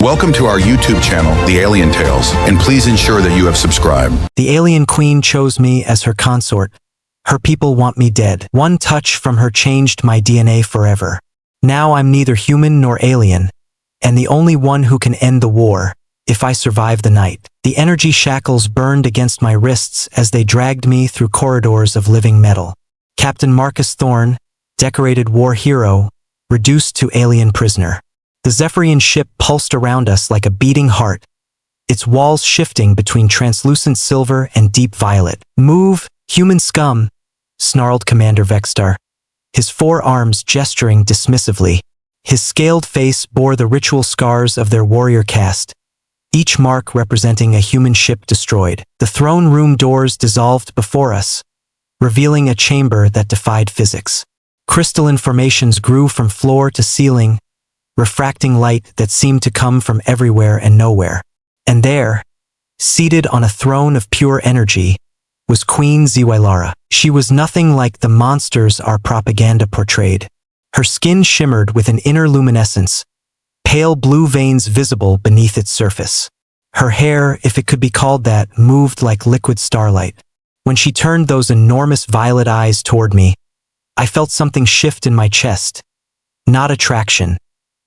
Welcome to our YouTube channel, The Alien Tales, and please ensure that you have subscribed. The alien queen chose me as her consort. Her people want me dead. One touch from her changed my DNA forever. Now I'm neither human nor alien, and the only one who can end the war, if I survive the night. The energy shackles burned against my wrists as they dragged me through corridors of living metal. Captain Marcus Thorne, decorated war hero, reduced to alien prisoner. The Zephyrian ship pulsed around us like a beating heart, its walls shifting between translucent silver and deep violet. "Move, human scum," snarled Commander Vexstar, his forearms gesturing dismissively. His scaled face bore the ritual scars of their warrior caste, each mark representing a human ship destroyed. The throne room doors dissolved before us, revealing a chamber that defied physics. Crystalline formations grew from floor to ceiling, refracting light that seemed to come from everywhere and nowhere. And there, seated on a throne of pure energy, was Queen Zy'lara. She was nothing like the monsters our propaganda portrayed. Her skin shimmered with an inner luminescence, pale blue veins visible beneath its surface. Her hair, if it could be called that, moved like liquid starlight. When she turned those enormous violet eyes toward me, I felt something shift in my chest. Not attraction,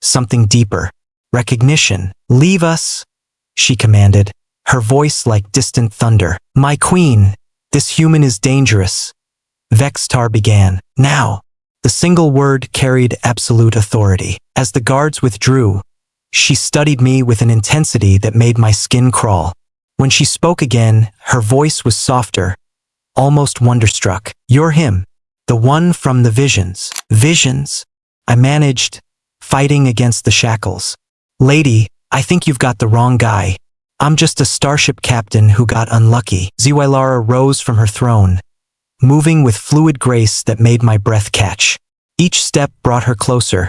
something deeper. Recognition. "Leave us," she commanded, her voice like distant thunder. "My queen, this human is dangerous," Vexstar began. Now, the single word carried absolute authority. As the guards withdrew, she studied me with an intensity that made my skin crawl. When she spoke again, her voice was softer, almost wonderstruck. "You're him, the one from the visions." "Visions?" I managed, fighting against the shackles. "Lady, I think you've got the wrong guy. I'm just a starship captain who got unlucky." Zy'lara rose from her throne, moving with fluid grace that made my breath catch. Each step brought her closer,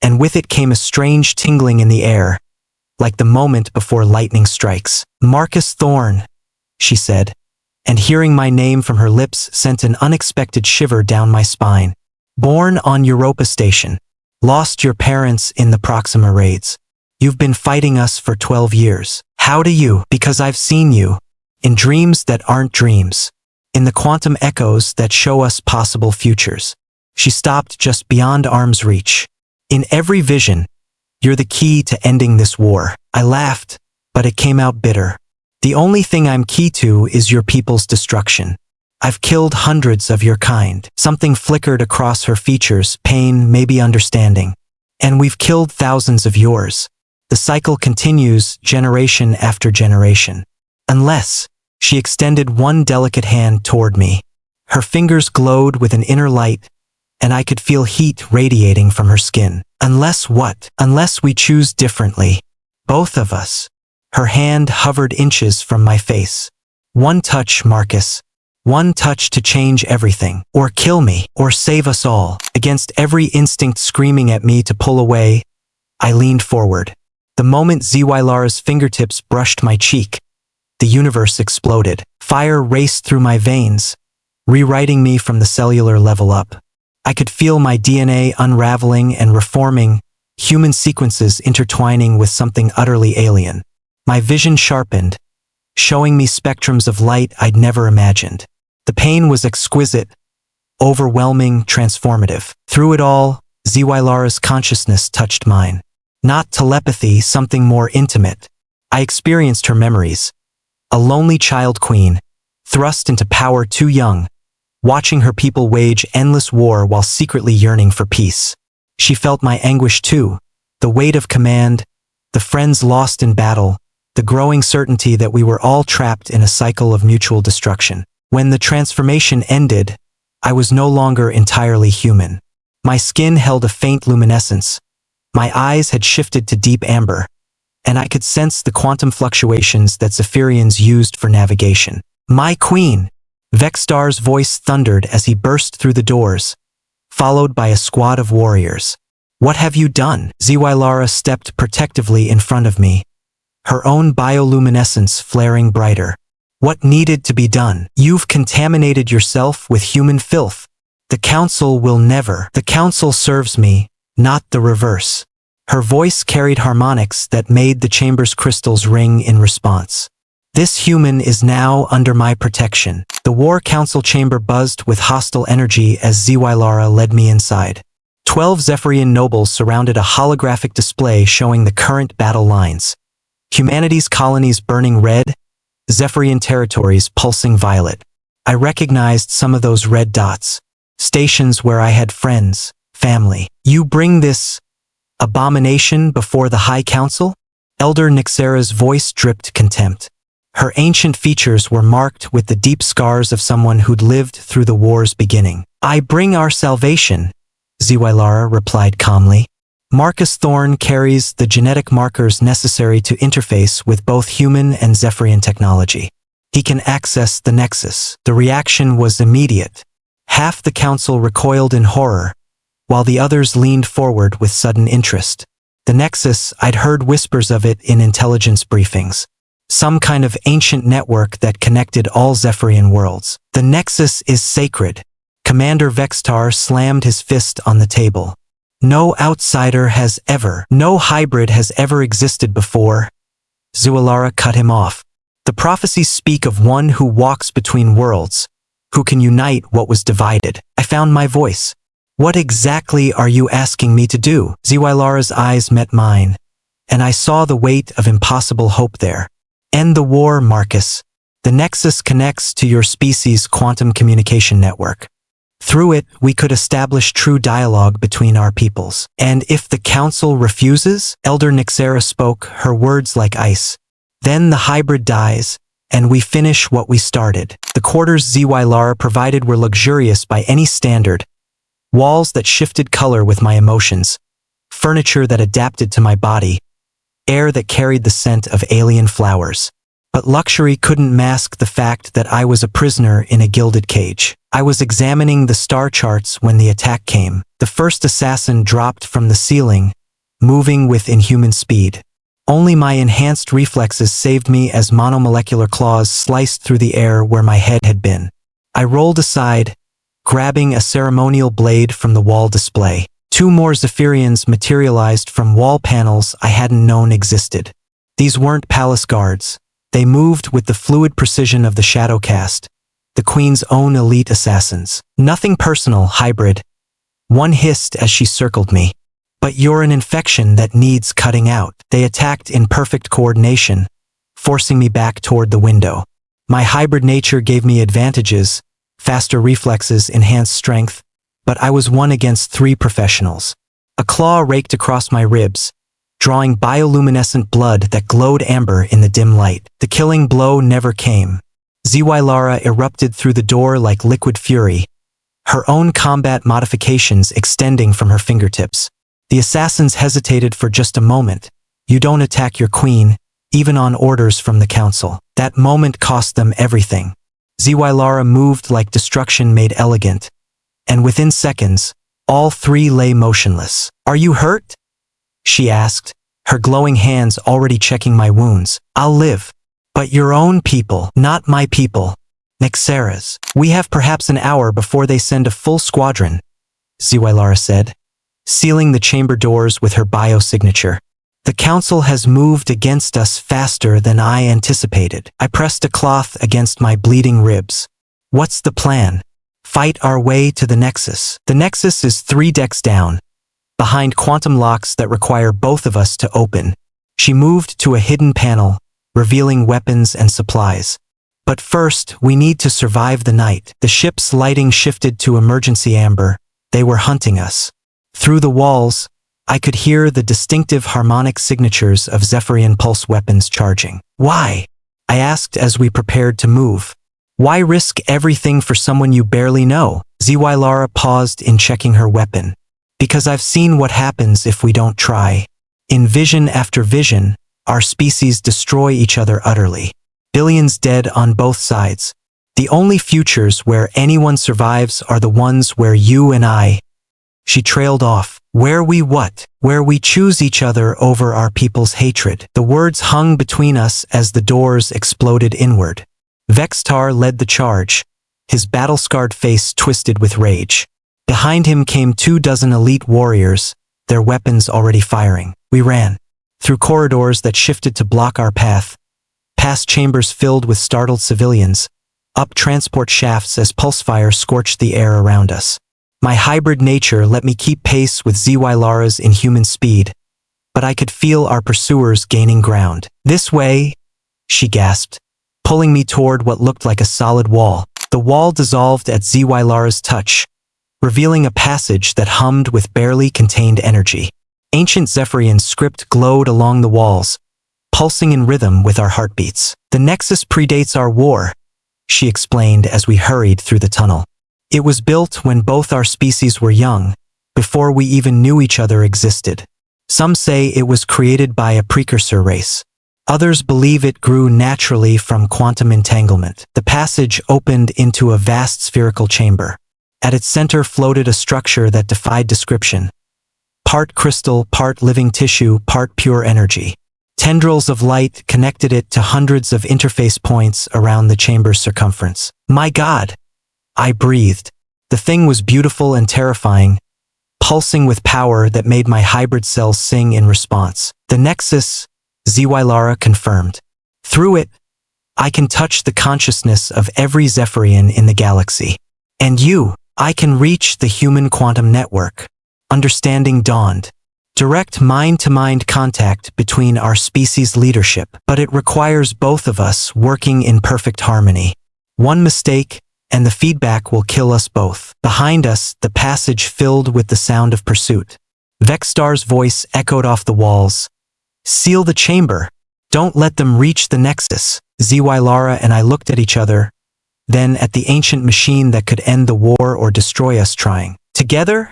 and with it came a strange tingling in the air, like the moment before lightning strikes. "Marcus Thorne," she said, and hearing my name from her lips sent an unexpected shiver down my spine. "Born on Europa Station. Lost your parents in the Proxima raids. You've been fighting us for 12 years. How do you? Because I've seen you. In dreams that aren't dreams. In the quantum echoes that show us possible futures." She stopped just beyond arm's reach. "In every vision, you're the key to ending this war." I laughed, but it came out bitter. "The only thing I'm key to is your people's destruction. I've killed hundreds of your kind." Something flickered across her features, pain, maybe understanding. "And we've killed thousands of yours. The cycle continues generation after generation. Unless," she extended one delicate hand toward me. Her fingers glowed with an inner light, and I could feel heat radiating from her skin. "Unless what?" "Unless we choose differently. Both of us." Her hand hovered inches from my face. "One touch, Marcus. One touch to change everything. Or kill me, or save us all." Against every instinct screaming at me to pull away, I leaned forward. The moment Zy'lara's fingertips brushed my cheek, the universe exploded. Fire raced through my veins, rewriting me from the cellular level up. I could feel my DNA unraveling and reforming, human sequences intertwining with something utterly alien. My vision sharpened, showing me spectrums of light I'd never imagined. The pain was exquisite, overwhelming, transformative. Through it all, Zy'lara's consciousness touched mine. Not telepathy, something more intimate. I experienced her memories. A lonely child queen, thrust into power too young, watching her people wage endless war while secretly yearning for peace. She felt my anguish too, the weight of command, the friends lost in battle, the growing certainty that we were all trapped in a cycle of mutual destruction. When the transformation ended, I was no longer entirely human. My skin held a faint luminescence, my eyes had shifted to deep amber, and I could sense the quantum fluctuations that Zephyrians used for navigation. "My queen!" Vexstar's voice thundered as he burst through the doors, followed by a squad of warriors. "What have you done?" Zy'lara stepped protectively in front of me, her own bioluminescence flaring brighter. "What needed to be done? You've contaminated yourself with human filth. The Council will never." "The Council serves me, not the reverse." Her voice carried harmonics that made the chamber's crystals ring in response. This human is now under my protection. The War Council chamber buzzed with hostile energy as Zy'lara led me inside. 12 Zephyrian nobles surrounded a holographic display showing the current battle lines. Humanity's colonies burning red, Zephyrian territories pulsing violet. I recognized some of those red dots. Stations where I had friends, family. You bring this abomination before the High Council? Elder Nyxera's voice dripped contempt. Her ancient features were marked with the deep scars of someone who'd lived through the war's beginning. I bring our salvation, Zy'lara replied calmly. Marcus Thorne carries the genetic markers necessary to interface with both human and Zephyrian technology. He can access the Nexus. The reaction was immediate. Half the council recoiled in horror, while the others leaned forward with sudden interest. The Nexus, I'd heard whispers of it in intelligence briefings. Some kind of ancient network that connected all Zephyrian worlds. The Nexus is sacred. Commander Vextar slammed his fist on the table. No outsider has ever, no hybrid has ever existed before. Zy'lara cut him off. The prophecies speak of one who walks between worlds, who can unite what was divided. I found my voice. What exactly are you asking me to do? Zy'lara's eyes met mine, and I saw the weight of impossible hope there. End the war, Marcus. The Nexus connects to your species' quantum communication network. Through it, we could establish true dialogue between our peoples. And if the Council refuses? Elder Nyxera spoke, her words like ice. Then the hybrid dies, and we finish what we started. The quarters Zy'lara provided were luxurious by any standard. Walls that shifted color with my emotions. Furniture that adapted to my body. Air that carried the scent of alien flowers. But luxury couldn't mask the fact that I was a prisoner in a gilded cage. I was examining the star charts when the attack came. The first assassin dropped from the ceiling, moving with inhuman speed. Only my enhanced reflexes saved me as monomolecular claws sliced through the air where my head had been. I rolled aside, grabbing a ceremonial blade from the wall display. 2 more Zephyrians materialized from wall panels I hadn't known existed. These weren't palace guards. They moved with the fluid precision of the Shadow Caste, the Queen's own elite assassins. Nothing personal, hybrid. One hissed as she circled me. But you're an infection that needs cutting out. They attacked in perfect coordination, forcing me back toward the window. My hybrid nature gave me advantages, faster reflexes, enhanced strength, but I was 1 against 3 professionals. A claw raked across my ribs, drawing bioluminescent blood that glowed amber in the dim light. The killing blow never came. Zy'lara erupted through the door like liquid fury, her own combat modifications extending from her fingertips. The assassins hesitated for just a moment. You don't attack your queen, even on orders from the council. That moment cost them everything. Zy'lara moved like destruction made elegant, and within seconds, all 3 lay motionless. Are you hurt? She asked, her glowing hands already checking my wounds. I'll live. But your own people, not my people. Nyxera's. We have perhaps an hour before they send a full squadron, Zy'lara said, sealing the chamber doors with her biosignature. The council has moved against us faster than I anticipated. I pressed a cloth against my bleeding ribs. What's the plan? Fight our way to the Nexus. The Nexus is 3 decks down, behind quantum locks that require both of us to open. She moved to a hidden panel, revealing weapons and supplies. But first, we need to survive the night. The ship's lighting shifted to emergency amber. They were hunting us. Through the walls, I could hear the distinctive harmonic signatures of Zephyrian pulse weapons charging. Why? I asked as we prepared to move. Why risk everything for someone you barely know? Zy'lara paused in checking her weapon. Because I've seen what happens if we don't try. In vision after vision, our species destroy each other utterly. Billions dead on both sides. The only futures where anyone survives are the ones where you and I. She trailed off. Where we what? Where we choose each other over our people's hatred. The words hung between us as the doors exploded inward. Vextar led the charge, his battle-scarred face twisted with rage. Behind him came 24 elite warriors, their weapons already firing. We ran. Through corridors that shifted to block our path, past chambers filled with startled civilians, up transport shafts as pulsefire scorched the air around us. My hybrid nature let me keep pace with Zy'lara's inhuman speed, but I could feel our pursuers gaining ground. "This way," she gasped, pulling me toward what looked like a solid wall. The wall dissolved at Zy'lara's touch, revealing a passage that hummed with barely contained energy. Ancient Zephyrian script glowed along the walls, pulsing in rhythm with our heartbeats. "The Nexus predates our war," she explained as we hurried through the tunnel. "It was built when both our species were young, before we even knew each other existed. Some say it was created by a precursor race. Others believe it grew naturally from quantum entanglement." The passage opened into a vast spherical chamber. At its center floated a structure that defied description. Part crystal, part living tissue, part pure energy. Tendrils of light connected it to hundreds of interface points around the chamber's circumference. "My God!" I breathed. The thing was beautiful and terrifying, pulsing with power that made my hybrid cells sing in response. "The Nexus," Zy'lara confirmed. "Through it, I can touch the consciousness of every Zephyrian in the galaxy. And you, I can reach the human quantum network." Understanding dawned. Direct mind-to-mind contact between our species' leadership, but it requires both of us working in perfect harmony. One mistake, and the feedback will kill us both. Behind us, the passage filled with the sound of pursuit. Vexstar's voice echoed off the walls. "Seal the chamber. Don't let them reach the Nexus." Zy'lara and I looked at each other, then at the ancient machine that could end the war or destroy us trying. "Together?"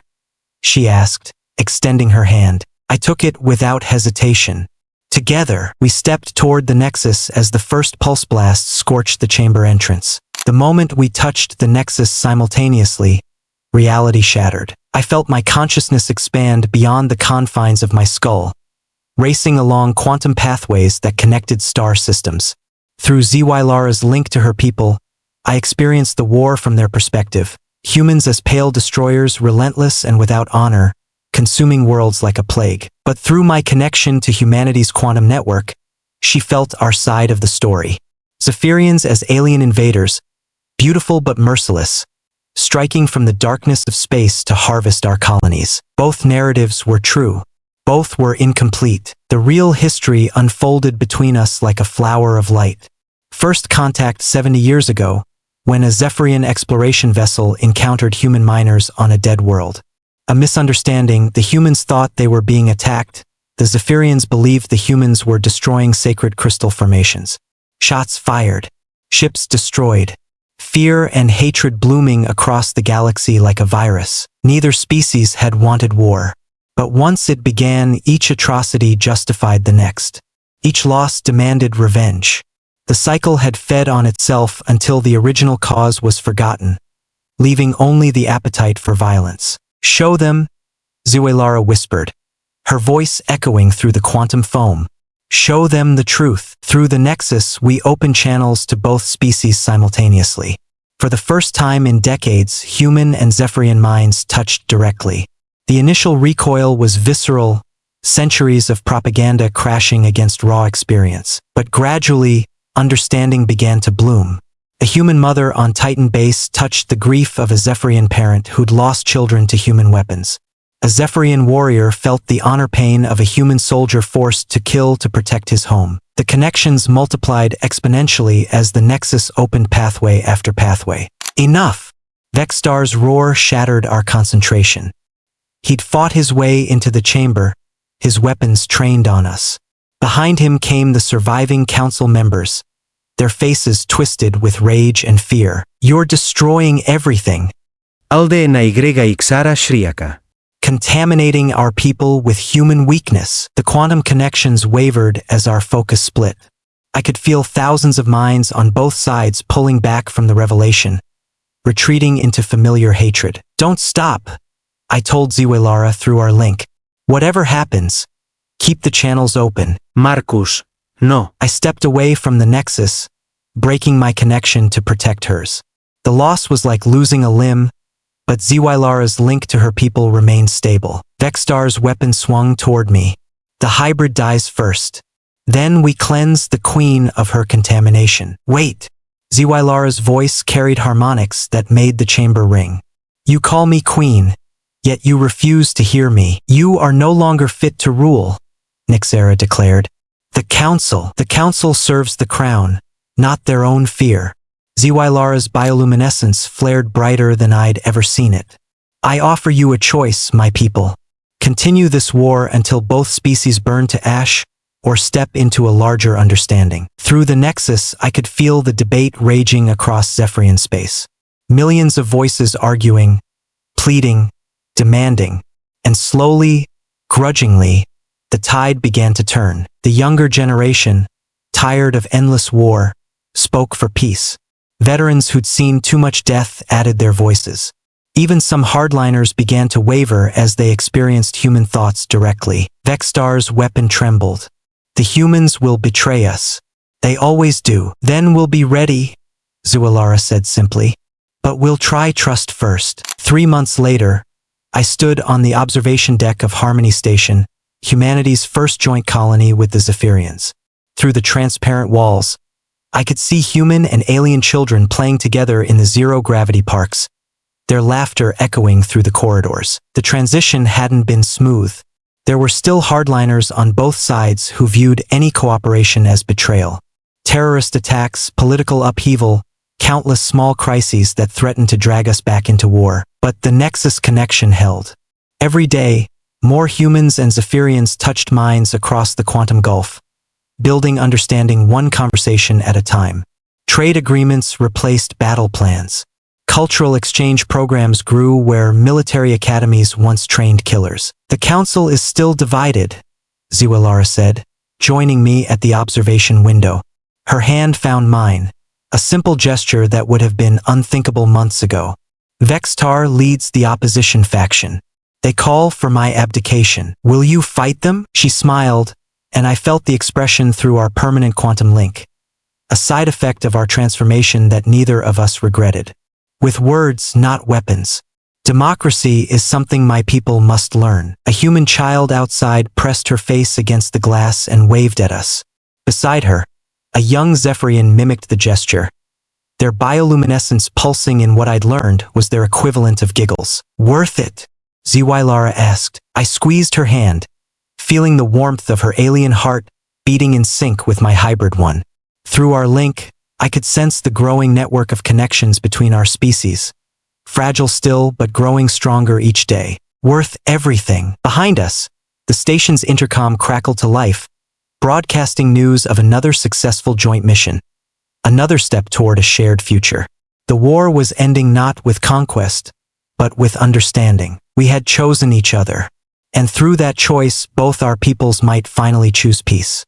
she asked, extending her hand. I took it without hesitation. Together, we stepped toward the Nexus as the first pulse blast scorched the chamber entrance. The moment we touched the Nexus simultaneously, reality shattered. I felt my consciousness expand beyond the confines of my skull, racing along quantum pathways that connected star systems. Through Zy'lara's link to her people, I experienced the war from their perspective. Humans as pale destroyers, relentless and without honor, consuming worlds like a plague. But through my connection to humanity's quantum network, she felt our side of the story. Zephyrians as alien invaders, beautiful but merciless, striking from the darkness of space to harvest our colonies. Both narratives were true. Both were incomplete. The real history unfolded between us like a flower of light. First contact 70 years ago, when a Zephyrian exploration vessel encountered human miners on a dead world. A misunderstanding, the humans thought they were being attacked. The Zephyrians believed the humans were destroying sacred crystal formations. Shots fired. Ships destroyed. Fear and hatred blooming across the galaxy like a virus. Neither species had wanted war. But once it began, each atrocity justified the next. Each loss demanded revenge. The cycle had fed on itself until the original cause was forgotten, leaving only the appetite for violence. "Show them," Zy'lara whispered, her voice echoing through the quantum foam. "Show them the truth." Through the Nexus, we opened channels to both species simultaneously. For the first time in decades, human and Zephyrian minds touched directly. The initial recoil was visceral, centuries of propaganda crashing against raw experience. But gradually, understanding began to bloom. A human mother on Titan base touched the grief of a Zephyrian parent who'd lost children to human weapons. A Zephyrian warrior felt the honor pain of a human soldier forced to kill to protect his home. The connections multiplied exponentially as the Nexus opened pathway after pathway. "Enough!" Vexstar's roar shattered our concentration. He'd fought his way into the chamber, his weapons trained on us. Behind him came the surviving council members, their faces twisted with rage and fear. "You're destroying everything." Alde na Zy'lara shriaka. "Contaminating our people with human weakness." The quantum connections wavered as our focus split. I could feel thousands of minds on both sides pulling back from the revelation, retreating into familiar hatred. "Don't stop," I told Zy'lara through our link. "Whatever happens, keep the channels open." Marcus, no. I stepped away from the Nexus, breaking my connection to protect hers. The loss was like losing a limb, but Zy'lara's link to her people remained stable. Vexstar's weapon swung toward me. The hybrid dies first. Then we cleanse the queen of her contamination. Wait! Zy'lara's voice carried harmonics that made the chamber ring. You call me queen, yet you refuse to hear me. You are no longer fit to rule, Nyxera declared. The council serves the crown, not their own fear. Zy'lara's bioluminescence flared brighter than I'd ever seen it. I offer you a choice, my people. Continue this war until both species burn to ash, or step into a larger understanding. Through the Nexus, I could feel the debate raging across Zephyrian space. Millions of voices arguing, pleading, demanding, and slowly, grudgingly, the tide began to turn. The younger generation, tired of endless war, spoke for peace. Veterans who'd seen too much death added their voices. Even some hardliners began to waver as they experienced human thoughts directly. Vexstar's weapon trembled. The humans will betray us. They always do. Then we'll be ready, Zy'lara said simply. But we'll try trust first. 3 months later, I stood on the observation deck of Harmony Station, humanity's first joint colony with the Zephyrians. Through the transparent walls, I could see human and alien children playing together in the zero-gravity parks, their laughter echoing through the corridors. The transition hadn't been smooth. There were still hardliners on both sides who viewed any cooperation as betrayal. Terrorist attacks, political upheaval, countless small crises that threatened to drag us back into war. But the Nexus connection held. Every day, more humans and Zephyrians touched minds across the quantum gulf, building understanding one conversation at a time. Trade agreements replaced battle plans. Cultural exchange programs grew where military academies once trained killers. The council is still divided, Zy'lara said, joining me at the observation window. Her hand found mine, a simple gesture that would have been unthinkable months ago. Vexstar leads the opposition faction. They call for my abdication. Will you fight them? She smiled, and I felt the expression through our permanent quantum link, a side effect of our transformation that neither of us regretted. With words, not weapons. Democracy is something my people must learn. A human child outside pressed her face against the glass and waved at us. Beside her, a young Zephyrian mimicked the gesture. Their bioluminescence pulsing in what I'd learned was their equivalent of giggles. Worth it? Zy'lara asked. I squeezed her hand, feeling the warmth of her alien heart beating in sync with my hybrid one. Through our link, I could sense the growing network of connections between our species. Fragile still, but growing stronger each day. Worth everything. Behind us, the station's intercom crackled to life, broadcasting news of another successful joint mission. Another step toward a shared future. The war was ending not with conquest, but with understanding. We had chosen each other, and through that choice, both our peoples might finally choose peace.